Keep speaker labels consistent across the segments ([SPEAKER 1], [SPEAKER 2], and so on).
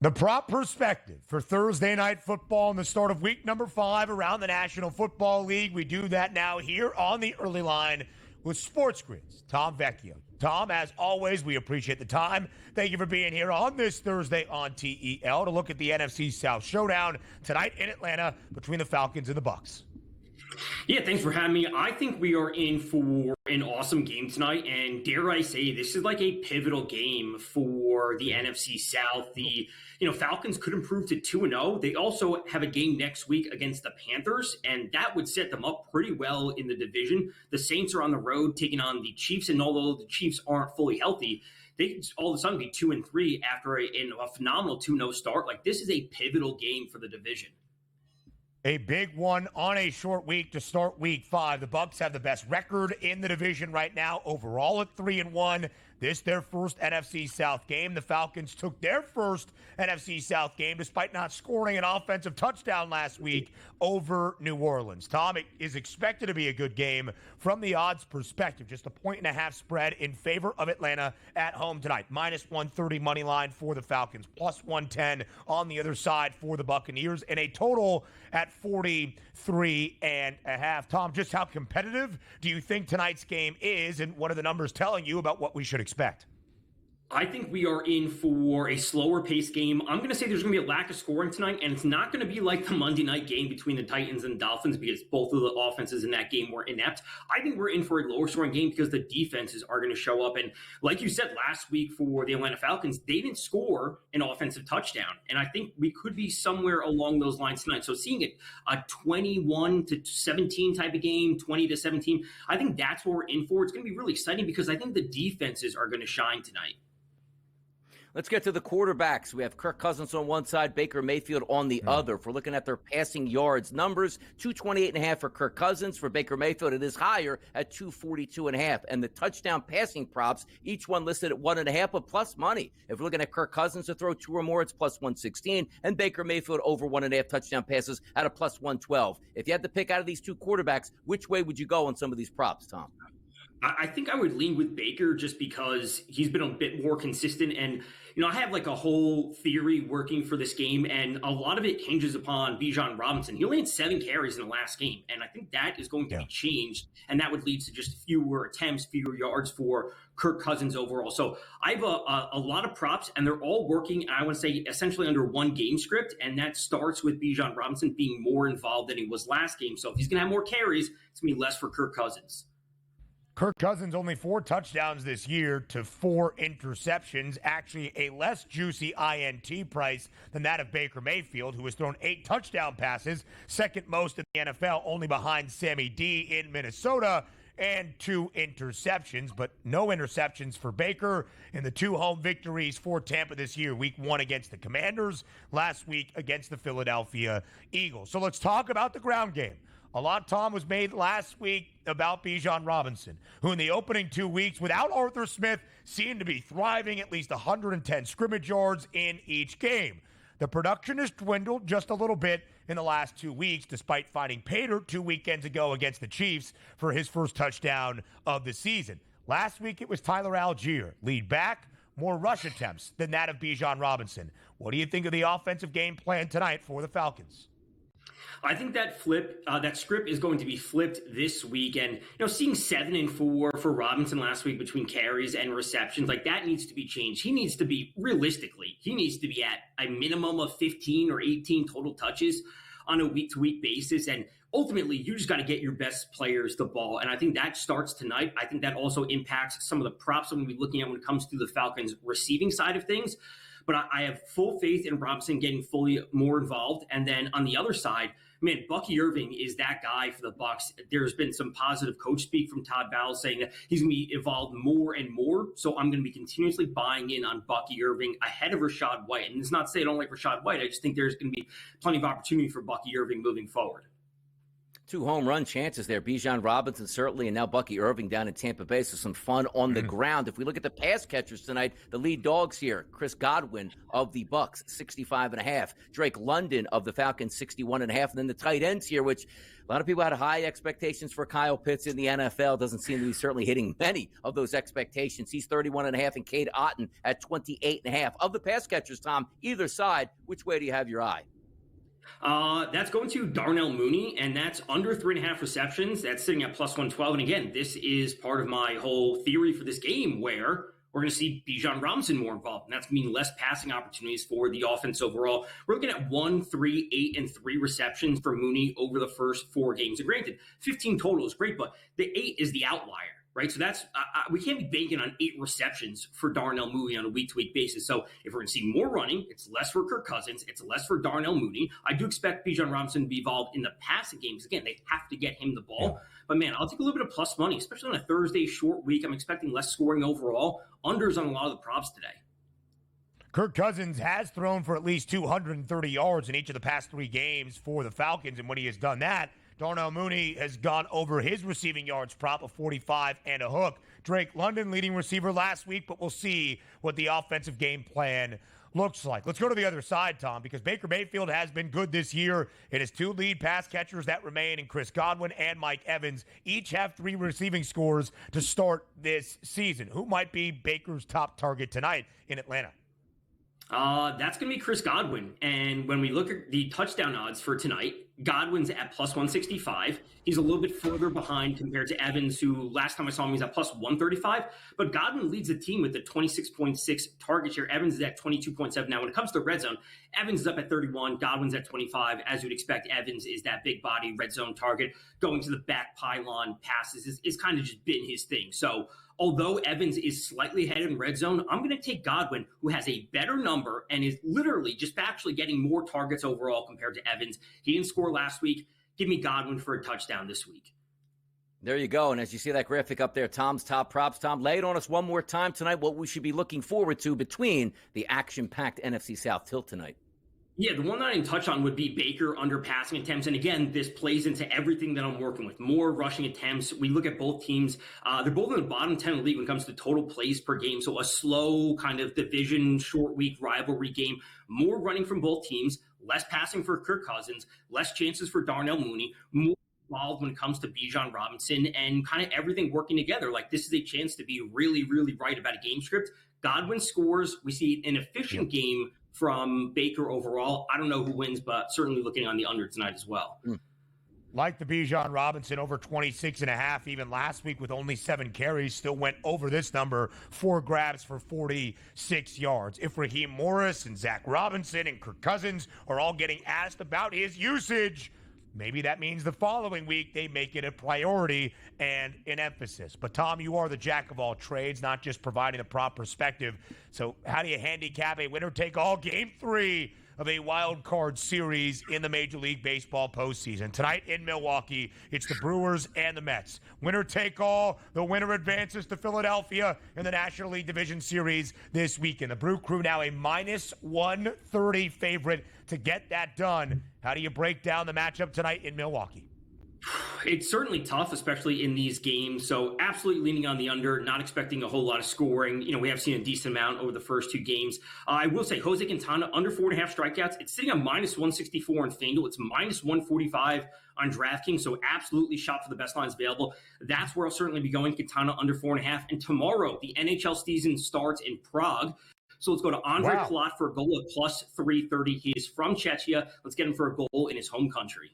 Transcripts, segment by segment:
[SPEAKER 1] The prop perspective for Thursday night football and the start of week number 5 around the National Football League. We do that now here on the early line with SportsGrid's Tom Vecchio. Tom, as always, we appreciate the time. Thank you for being here on this Thursday on TEL to look at the NFC South showdown tonight in Atlanta between the Falcons and the Bucs.
[SPEAKER 2] Yeah, thanks for having me. I think we are in for an awesome game tonight, and dare I say, this is like a pivotal game for the NFC South. The Falcons could improve to 2-0. They also have a game next week against the Panthers, and that would set them up pretty well in the division. The Saints are on the road taking on the Chiefs, and although the Chiefs aren't fully healthy, they could all of a sudden be 2-3 after a phenomenal 2-0 start. Like, this is a pivotal game for the division.
[SPEAKER 1] A big one on a short week to start week 5. The Bucs have the best record in the division right now, overall at 3-1. This their first NFC South game. The Falcons took their first NFC South game despite not scoring an offensive touchdown last week over New Orleans. Tom, it is expected to be a good game from the odds perspective. Just a 1.5 spread in favor of Atlanta at home tonight. -130 money line for the Falcons, +110 on the other side for the Buccaneers, and a total at 43.5. Tom, just how competitive do you think tonight's game is, and what are the numbers telling you about what we should expect?
[SPEAKER 2] I think we are in for a slower pace game. I'm going to say there's going to be a lack of scoring tonight, and it's not going to be like the Monday night game between the Titans and Dolphins because both of the offenses in that game were inept. I think we're in for a lower scoring game because the defenses are going to show up. And like you said last week for the Atlanta Falcons, they didn't score an offensive touchdown. And I think we could be somewhere along those lines tonight. So seeing it a 21-17 type of game, 20-17, I think that's what we're in for. It's going to be really exciting because I think the defenses are going to shine tonight.
[SPEAKER 3] Let's get to the quarterbacks. We have Kirk Cousins on one side, Baker Mayfield on the other. If we're looking at their passing yards numbers, 228.5 for Kirk Cousins. For Baker Mayfield, it is higher at 242.5. And the touchdown passing props, each one listed at 1.5, but plus money. If we're looking at Kirk Cousins to throw 2 or more, it's +116. And Baker Mayfield over 1.5 touchdown passes at a +112. If you had to pick out of these two quarterbacks, which way would you go on some of these props, Tom?
[SPEAKER 2] I think I would lean with Baker just because he's been a bit more consistent. And, I have like a whole theory working for this game, and a lot of it hinges upon Bijan Robinson. He only had 7 carries in the last game, and I think that is going to be changed, and that would lead to just fewer attempts, fewer yards for Kirk Cousins overall. So I have a lot of props, and they're all working, I want to say, essentially under one game script, and that starts with Bijan Robinson being more involved than he was last game. So if he's going to have more carries, it's going to be less for Kirk Cousins.
[SPEAKER 1] Kirk Cousins only 4 touchdowns this year to 4 interceptions, actually a less juicy INT price than that of Baker Mayfield, who has thrown 8 touchdown passes, second most in the NFL, only behind Sammy D in Minnesota, and 2 interceptions, but no interceptions for Baker in the 2 home victories for Tampa this year. Week 1 against the Commanders, last week against the Philadelphia Eagles. So let's talk about the ground game. A lot, Tom, was made last week about Bijan Robinson, who in the opening 2 weeks without Arthur Smith seemed to be thriving, at least 110 scrimmage yards in each game. The production has dwindled just a little bit in the last 2 weeks, despite finding Pater 2 weekends ago against the Chiefs for his first touchdown of the season. Last week it was Tyler Algier, lead back, more rush attempts than that of Bijan Robinson. What do you think of the offensive game plan tonight for the Falcons?
[SPEAKER 2] I think that script is going to be flipped this week. And, seeing 7 and 4 for Robinson last week between carries and receptions, like that needs to be changed. He needs to be, realistically, at a minimum of 15 or 18 total touches on a week-to-week basis. And ultimately, you just got to get your best players the ball. And I think that starts tonight. I think that also impacts some of the props I'm going to be looking at when it comes to the Falcons' receiving side of things. But I have full faith in Robinson getting fully more involved. And then on the other side, man, Bucky Irving is that guy for the Bucs. There's been some positive coach speak from Todd Bowles saying that he's going to be involved more and more. So I'm going to be continuously buying in on Bucky Irving ahead of Rachaad White. And it's not to say I don't like Rachaad White. I just think there's going to be plenty of opportunity for Bucky Irving moving forward.
[SPEAKER 3] Two home run chances there. Bijan Robinson, certainly, and now Bucky Irving down in Tampa Bay. So some fun on the ground. If we look at the pass catchers tonight, the lead dogs here, Chris Godwin of the Bucs, 65.5. Drake London of the Falcons, 61.5. And then the tight ends here, which a lot of people had high expectations for Kyle Pitts in the NFL. Doesn't seem to be certainly hitting many of those expectations. He's 31.5, and Cade Otton at 28.5. Of the pass catchers, Tom, either side, which way do you have your eye?
[SPEAKER 2] That's going to Darnell Mooney, and that's under 3.5 receptions. That's sitting at plus 112. And again, this is part of my whole theory for this game where we're going to see Bijan Robinson more involved, and that's going to mean less passing opportunities for the offense overall. We're looking at 1, 3, 8, and 3 receptions for Mooney over the first 4 games. And granted, 15 total is great, but the 8 is the outlier. Right, so that's we can't be banking on 8 receptions for Darnell Mooney on a week-to-week basis. So if we're going to see more running, it's less for Kirk Cousins, it's less for Darnell Mooney. I do expect Bijan Robinson to be involved in the passing games. Again, they have to get him the ball. But man, I'll take a little bit of plus money, especially on a Thursday short week. I'm expecting less scoring overall. Unders on a lot of the props today.
[SPEAKER 1] Kirk Cousins has thrown for at least 230 yards in each of the past 3 games for the Falcons, and when he has done that, Darnell Mooney has gone over his receiving yards prop of 45 and a hook. Drake London, leading receiver last week, but we'll see what the offensive game plan looks like. Let's go to the other side, Tom, because Baker Mayfield has been good this year. It is 2 lead pass catchers that remain, and Chris Godwin and Mike Evans each have 3 receiving scores to start this season. Who might be Baker's top target tonight in Atlanta?
[SPEAKER 2] That's going to be Chris Godwin. And when we look at the touchdown odds for tonight, Godwin's at plus 165. He's a little bit further behind compared to Evans, who last time I saw him, he's at plus 135. But Godwin leads the team with the 26.6 target share. Evans is at 22.7. Now, when it comes to red zone, Evans is up at 31. Godwin's at 25. As you'd expect, Evans is that big body red zone target. Going to the back pylon passes is kind of just been his thing. So although Evans is slightly ahead in red zone, I'm going to take Godwin, who has a better number and is literally just factually getting more targets overall compared to Evans. He didn't score last week. Give me Godwin for a touchdown this week.
[SPEAKER 3] There you go. And as you see that graphic up there, Tom's top props. Tom, lay it on us one more time tonight, what we should be looking forward to between the action-packed NFC South tilt tonight.
[SPEAKER 2] Yeah, the one that I didn't touch on would be Baker under passing attempts. And again, this plays into everything that I'm working with. More rushing attempts. We look at both teams. They're both in the bottom 10 of the league when it comes to total plays per game. So a slow kind of division, short week rivalry game. More running from both teams. Less passing for Kirk Cousins. Less chances for Darnell Mooney. More involved when it comes to Bijan Robinson. And kind of everything working together. Like, this is a chance to be really, really right about a game script. Godwin scores. We see an efficient game from Baker overall. I don't know who wins, but certainly looking on the under tonight as well.
[SPEAKER 1] Like the Bijan Robinson, over 26.5, even last week with only 7 carries, still went over this number, 4 grabs for 46 yards. If Raheem Morris and Zach Robinson and Kirk Cousins are all getting asked about his usage, maybe that means the following week they make it a priority and an emphasis. But, Tom, you are the jack of all trades, not just providing a prop perspective. So how do you handicap a winner-take-all Game 3 of a wild card series in the Major League Baseball postseason? Tonight in Milwaukee, it's the Brewers and the Mets. Winner-take-all, the winner advances to Philadelphia in the National League Division Series this weekend. The Brew Crew now a minus 130 favorite to get that done. How do you break down the matchup tonight in Milwaukee?
[SPEAKER 2] It's certainly tough, especially in these games. So absolutely leaning on the under, not expecting a whole lot of scoring. You know, we have seen a decent amount over the first 2 games. I will say Jose Quintana under 4.5 strikeouts. It's sitting on minus 164 on FanDuel. It's minus 145 on DraftKings. So absolutely shop for the best lines available. That's where I'll certainly be going. Quintana under 4.5. And tomorrow, the NHL season starts in Prague. So let's go to Andre Palat for a goal of plus 330. He is from Czechia. Let's get him for a goal in his home country.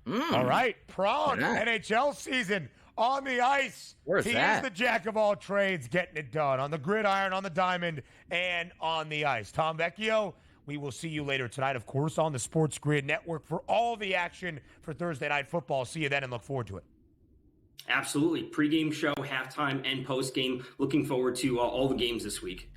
[SPEAKER 1] All right, Prague, NHL season on the ice.
[SPEAKER 3] Where's that?
[SPEAKER 1] He's the jack of all trades, getting it done on the gridiron, on the diamond, and on the ice. Tom Vecchio, we will see you later tonight, of course, on the SportsGrid Network for all the action for Thursday Night Football. See you then and look forward to it.
[SPEAKER 2] Absolutely. Pre-game show, halftime, and post-game. Looking forward to all the games this week.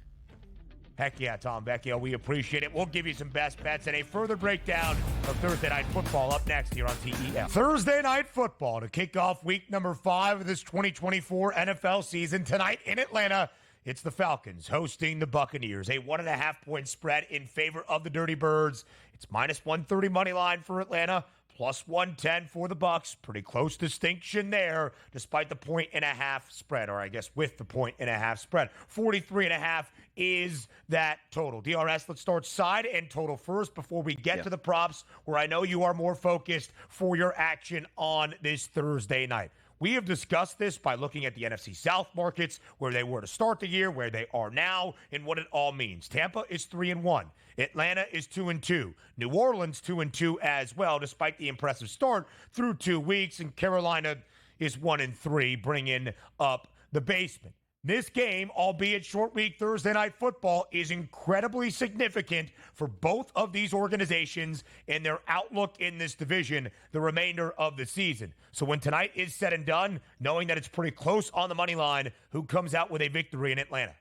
[SPEAKER 1] Heck yeah, Tom Vecchio. We appreciate it. We'll give you some best bets and a further breakdown of Thursday Night Football up next here on TEF. Thursday Night Football to kick off week number 5 of this 2024 NFL season. Tonight in Atlanta, it's the Falcons hosting the Buccaneers. A 1.5-point spread in favor of the Dirty Birds. It's minus 130 money line for Atlanta, plus 110 for the Bucs. Pretty close distinction there, despite the 1.5 spread, or I guess with the 1.5 spread. 43.5 is that total. DRS, let's start side and total first before we get to the props, where I know you are more focused for your action on this Thursday night. We have discussed this by looking at the NFC South markets, where they were to start the year, where they are now, and what it all means. Tampa is 3-1. Atlanta is 2-2. New Orleans 2-2 as well, despite the impressive start through 2 weeks. And Carolina is 1-3, bringing up the basement. This game, albeit short week Thursday night football, is incredibly significant for both of these organizations and their outlook in this division the remainder of the season. So when tonight is said and done, knowing that it's pretty close on the money line, who comes out with a victory in Atlanta?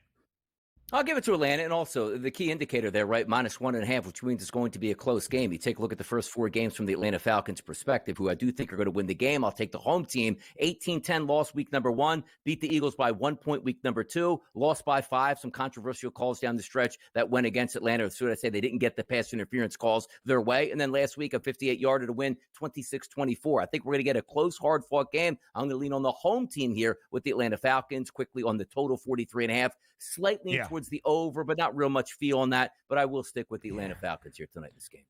[SPEAKER 3] I'll give it to Atlanta, and also the key indicator there, right, -1.5, which means it's going to be a close game. You take a look at the first 4 games from the Atlanta Falcons' perspective, who I do think are going to win the game. I'll take the home team. 18-10 lost week number 1, beat the Eagles by 1 point week number 2, lost by 5. Some controversial calls down the stretch that went against Atlanta. So I say they didn't get the pass interference calls their way. And then last week, a 58-yarder to win, 26-24. I think we're going to get a close, hard-fought game. I'm going to lean on the home team here with the Atlanta Falcons, quickly on the total 43.5, slightly towards the over, but not real much feel on that. But I will stick with the Atlanta Falcons here tonight in this game.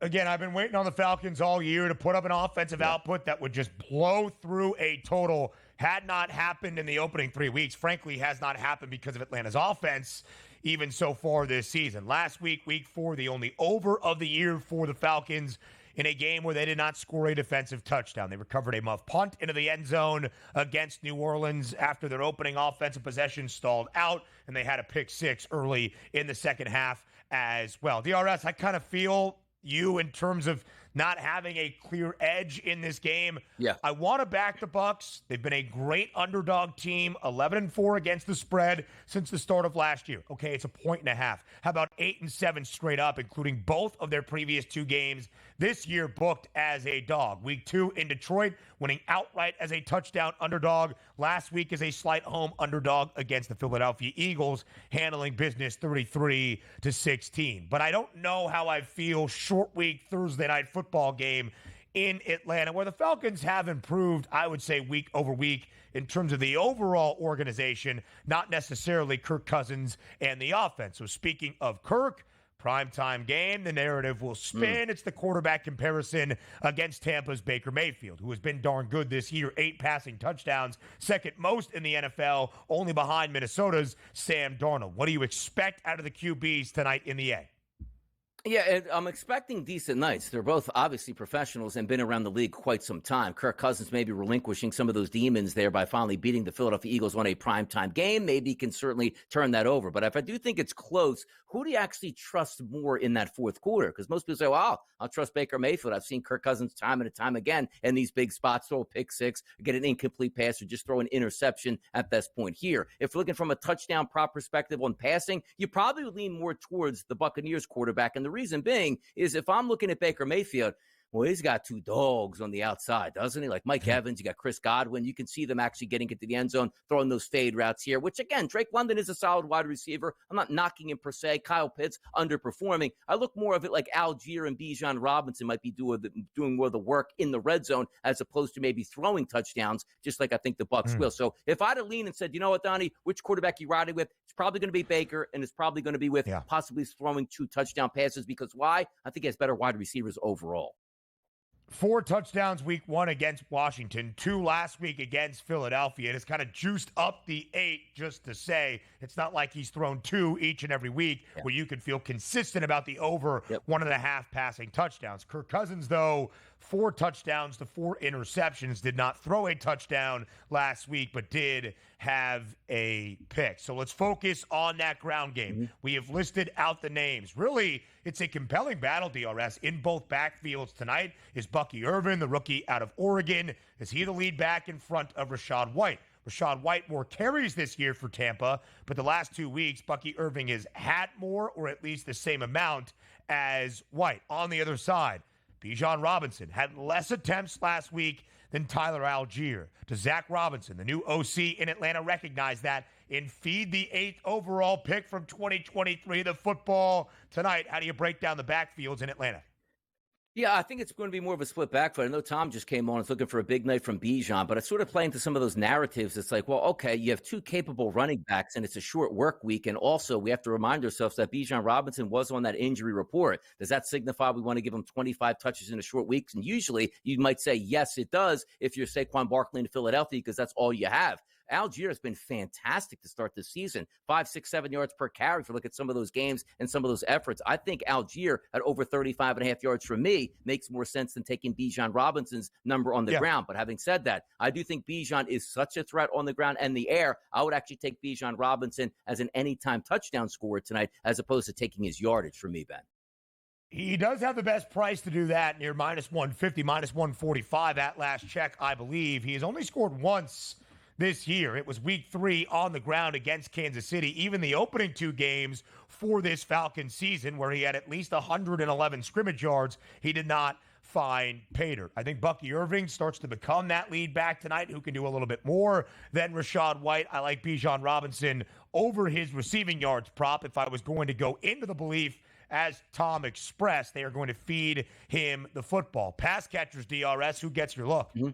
[SPEAKER 1] Again, I've been waiting on the Falcons all year to put up an offensive output that would just blow through a total. Had not happened in the opening 3 weeks. Frankly, has not happened because of Atlanta's offense, even so far this season. Last week, week 4, the only over of the year for the Falcons in a game where they did not score a defensive touchdown. They recovered a muff punt into the end zone against New Orleans after their opening offensive possession stalled out, and they had a pick 6 early in the second half as well. DRS, I kind of feel you in terms of not having a clear edge in this game.
[SPEAKER 3] Yeah.
[SPEAKER 1] I want to back the Bucs. They've been a great underdog team, 11-4 against the spread since the start of last year. Okay, it's a 1.5. How about 8-7 straight up, including both of their previous 2 games this year booked as a dog. Week 2 in Detroit, winning outright as a touchdown underdog. Last week as a slight home underdog against the Philadelphia Eagles, handling business 33-16. But I don't know how I feel short week Thursday night football game in Atlanta, where the Falcons have improved, I would say, week over week in terms of the overall organization, not necessarily Kirk Cousins and the offense. So speaking of Kirk, primetime game, the narrative will spin. It's the quarterback comparison against Tampa's Baker Mayfield, who has been darn good this year. 8 passing touchdowns, second most in the NFL, only behind Minnesota's Sam Darnold. What do you expect out of the QBs tonight in the A?
[SPEAKER 3] Yeah, and I'm expecting decent nights. They're both obviously professionals and been around the league quite some time. Kirk Cousins may be relinquishing some of those demons there by finally beating the Philadelphia Eagles on a primetime game. Maybe he can certainly turn that over. But if I do think it's close, who do you actually trust more in that fourth quarter? Because most people say, well, I'll trust Baker Mayfield. I've seen Kirk Cousins time and time again in these big spots, throw a pick 6, get an incomplete pass, or just throw an interception at this point here. If we're looking from a touchdown prop perspective on passing, you probably would lean more towards the Buccaneers quarterback. And the reason being is if I'm looking at Baker Mayfield, well, he's got 2 dogs on the outside, doesn't he? Like Mike Evans, you got Chris Godwin. You can see them actually getting into the end zone, throwing those fade routes here, which, again, Drake London is a solid wide receiver. I'm not knocking him per se. Kyle Pitts underperforming. I look more of it like Algier and Bijan Robinson might be doing more of the work in the red zone as opposed to maybe throwing touchdowns, just like I think the Bucs will. So if I'd have leaned and said, you know what, Donnie, which quarterback you riding with? It's probably going to be Baker, and it's probably going to be with possibly throwing 2 touchdown passes. Because why? I think he has better wide receivers overall.
[SPEAKER 1] 4 touchdowns week 1 against Washington, 2 last week against Philadelphia. It has kind of juiced up the 8 just to say it's not like he's thrown 2 each and every week where you can feel consistent about the over 1.5 passing touchdowns. Kirk Cousins, though, 4 touchdowns to 4 interceptions, did not throw a touchdown last week, but did have a pick. So let's focus on that ground game. We have listed out the names. Really, it's a compelling battle, DRS, in both backfields tonight. Is Bucky Irving, the rookie out of Oregon, is he the lead back in front of Rachaad White? Rachaad White more carries this year for Tampa, but the last 2 weeks, Bucky Irving has had more, or at least the same amount as White. On the other side, Bijan Robinson had less attempts last week than Tyler Algier. Does Zach Robinson, the new OC in Atlanta, recognize that and feed the 8th overall pick from 2023, the football tonight? How do you break down the backfields in Atlanta?
[SPEAKER 3] Yeah, I think it's going to be more of a split backfield. I know Tom just came on and was looking for a big night from Bijan, but it's sort of playing to some of those narratives. It's like, well, okay, you have two capable running backs, and it's a short work week. And also, we have to remind ourselves that Bijan Robinson was on that injury report. Does that signify we want to give him 25 touches in a short week? And usually, you might say, yes, it does, if you're Saquon Barkley in Philadelphia, because that's all you have. Algier has been fantastic to start this season. 5, 6, 7 yards per carry. If you look at some of those games and some of those efforts, I think Algier at over 35.5 yards for me makes more sense than taking Bijan Robinson's number on the ground. But having said that, I do think Bijan is such a threat on the ground and the air. I would actually take Bijan Robinson as an anytime touchdown scorer tonight, as opposed to taking his yardage for me, Ben.
[SPEAKER 1] He does have the best price to do that, near minus 150, minus 145 at last check, I believe. He has only scored once this year. It was week 3 on the ground against Kansas City. Even the opening 2 games for this Falcons season, where he had at least 111 scrimmage yards, he did not find Pater. I think Bucky Irving starts to become that lead back tonight, who can do a little bit more than Rachaad White. I like Bijan Robinson over his receiving yards prop if I was going to go into the belief, as Tom expressed, they are going to feed him the football. Pass catchers, DRS, who gets your look?
[SPEAKER 3] Mm-hmm.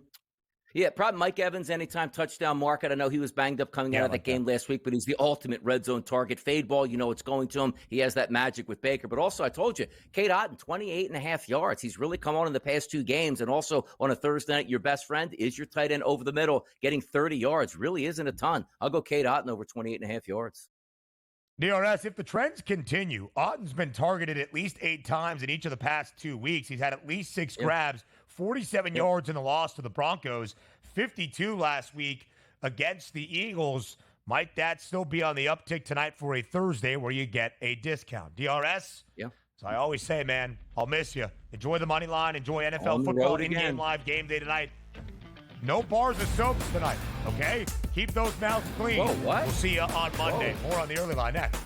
[SPEAKER 3] Yeah, probably Mike Evans, anytime touchdown market. I know he was banged up coming out of that game last week, but he's the ultimate red zone target. Fade ball, you know it's going to him. He has that magic with Baker. But also, I told you, Cade Otton, 28.5 yards. He's really come on in the past 2 games. And also, on a Thursday night, your best friend is your tight end over the middle. Getting 30 yards really isn't a ton. I'll go Cade Otton over 28.5 yards.
[SPEAKER 1] DRS, if the trends continue, Otton's been targeted at least 8 times in each of the past 2 weeks. He's had at least 6 grabs, 47 yards in the loss to the Broncos, 52 last week against the Eagles. Might that still be on the uptick tonight for a Thursday where you get a discount? DRS?
[SPEAKER 3] Yeah.
[SPEAKER 1] So I always say, man, I'll miss you. Enjoy the money line. Enjoy NFL football in-game live game day tonight. No bars of soaps tonight, okay? Keep those mouths clean.
[SPEAKER 3] Whoa, what?
[SPEAKER 1] We'll see you on Monday. More on the early line next.